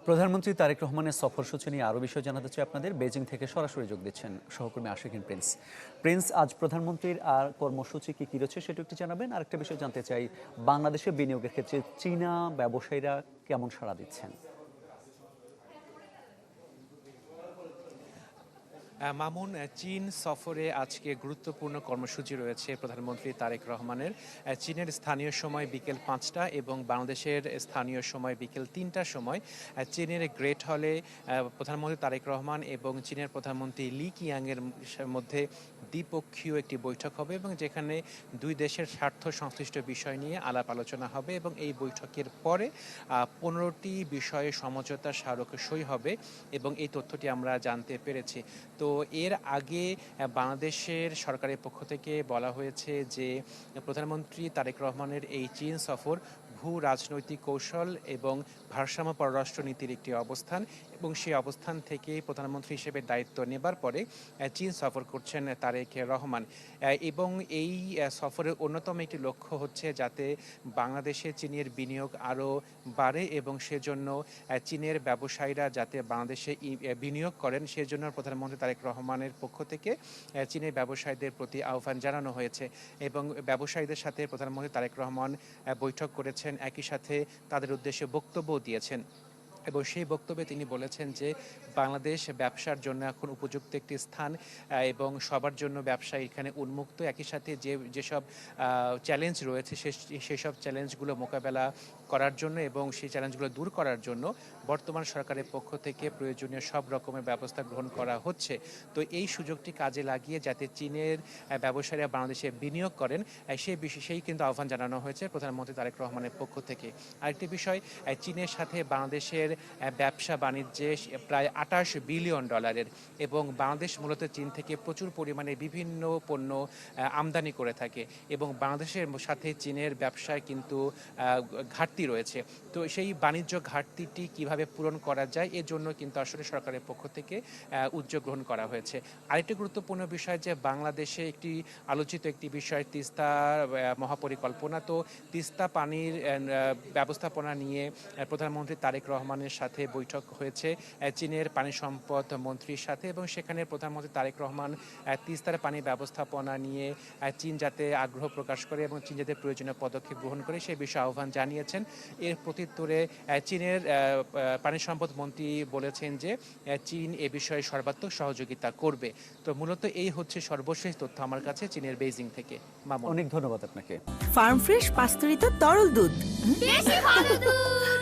প্রধানমন্ত্রী তারেক রহমানের সফরসূচি নিয়ে আরও বিষয় জানাতে চাই আপনাদের। বেজিং থেকে সরাসরি যোগ দিচ্ছেন সহকর্মী আশিকিন প্রিন্স। প্রিন্স, আজ প্রধানমন্ত্রীর আর কর্মসূচি কি রয়েছে সেটা একটু জানাবেন। আরেকটা বিষয় জানতে চাই, বাংলাদেশে বিনিয়োগের ক্ষেত্রে চীনা ব্যবসায়ীরা কেমন সাড়া দিচ্ছেন? মামুন, চীন সফরে আজকে গুরুত্বপূর্ণ কর্মসূচি রয়েছে প্রধানমন্ত্রী তারেক রহমানের। চীনের স্থানীয় সময় বিকেল ৫টা এবং বাংলাদেশের স্থানীয় সময় বিকেল ৩টার সময় চীনের গ্রেট হলে প্রধানমন্ত্রী তারেক রহমান এবং চীনের প্রধানমন্ত্রী লি কিয়াংয়ের মধ্যে দ্বিপক্ষীয় একটি বৈঠক হবে এবং যেখানে দুই দেশের স্বার্থ সংশ্লিষ্ট বিষয় নিয়ে আলাপ আলোচনা হবে এবং এই বৈঠকের পরে ১৫টি বিষয়ে সমঝোতা স্মারক সই হবে এবং এই তথ্যটি আমরা জানতে পেরেছি। তো এর আগে বাংলাদেশের সরকারের পক্ষ থেকে বলা হয়েছে যে প্রধানমন্ত্রী তারেক রহমানের এই চীন সফর ভূ রাজনৈতিক কৌশল এবং ভারসাম্য পররাষ্ট্র নীতির একটি অবস্থান এবং সেই অবস্থান থেকে প্রধানমন্ত্রী হিসেবে দায়িত্ব নেবার পরে চীন সফর করছেন তারেক রহমান এবং এই সফরের অন্যতম একটি লক্ষ্য হচ্ছে যাতে বাংলাদেশে চীনের বিনিয়োগ আরও বাড়ে এবং সেজন্য চীনের ব্যবসায়ীরা যাতে বাংলাদেশে বিনিয়োগ করেন সেজন্য প্রধানমন্ত্রী তারেক রহমানের পক্ষ থেকে চীনের ব্যবসায়ীদের প্রতি আহ্বান জানানো হয়েছে এবং ব্যবসায়ীদের সাথে প্রধানমন্ত্রী তারেক রহমান বৈঠক করেছেন, একই সাথে তাদের উদ্দেশ্যে বক্তব্য দিয়েছেন এবং সেই বক্তব্যে তিনি বলেছেন যে বাংলাদেশ ব্যবসার জন্য এখন উপযুক্ত একটি স্থান এবং সবার জন্য ব্যবসা এখানে উন্মুক্ত। একই সাথে যেসব চ্যালেঞ্জ রয়েছে সেসব চ্যালেঞ্জগুলো মোকাবেলা করার জন্য এবং সেই চ্যালেঞ্জগুলো দূর করার জন্য বর্তমান সরকারের পক্ষ থেকে প্রয়োজনীয় সব রকমের ব্যবস্থা গ্রহণ করা হচ্ছে। তো এই সুযোগটি কাজে লাগিয়ে যাতে চীনের ব্যবসায়ীরা বাংলাদেশে বিনিয়োগ করেন সেই কিন্তু আহ্বান জানানো হয়েছে প্রধানমন্ত্রী তারেক রহমানের পক্ষ থেকে। আরেকটি বিষয়, চীনের সাথে বাংলাদেশের ব্যবসা বাণিজ্যে প্রায় $28 বিলিয়ন এবং বাংলাদেশ মূলত চীন থেকে প্রচুর পরিমাণে বিভিন্ন পণ্য আমদানি করে থাকে এবং বাংলাদেশের সাথে চীনের ব্যবসায় কিন্তু ঘাটতি রয়েছে। তো সেই বাণিজ্য ঘাটতিটি কিভাবে পূরণ করা যায় এর জন্য কিন্তু আসলে সরকারের পক্ষ থেকে উদ্যোগ গ্রহণ করা হয়েছে। আরেকটি গুরুত্বপূর্ণ বিষয় যে বাংলাদেশে আলোচিত একটি বিষয় তিস্তা মহাপরিকল্পনা। তো তিস্তা পানির ব্যবস্থাপনা নিয়ে প্রধানমন্ত্রী তারেক রহমানের সাথে বৈঠক হয়েছে চীনের পানি সম্পদ মন্ত্রীর সাথে এবং সেখানে প্রধানমন্ত্রী তারেক রহমান তিস্তার পানি ব্যবস্থাপনা নিয়ে চীন যাতে আগ্রহ প্রকাশ করে এবং চীন যাতে প্রয়োজনীয় পদক্ষেপ গ্রহণ করে সেই বিষয়ে আহ্বান জানিয়েছেন। এর প্রত্যুত্তরে চীনের পানি সম্পদ মন্ত্রী বলেছেন যে চীন এ বিষয়ে সর্বাত্মক সহযোগিতা করবে। তো মূলত এই হচ্ছে সর্বশেষ তথ্য আমার কাছে চীনের বেইজিং থেকে। অনেক ধন্যবাদ আপনাকে। ফার্ম ফ্রেশ পাস্তুরিত তরল দুধ, বেশি ভালো দুধ।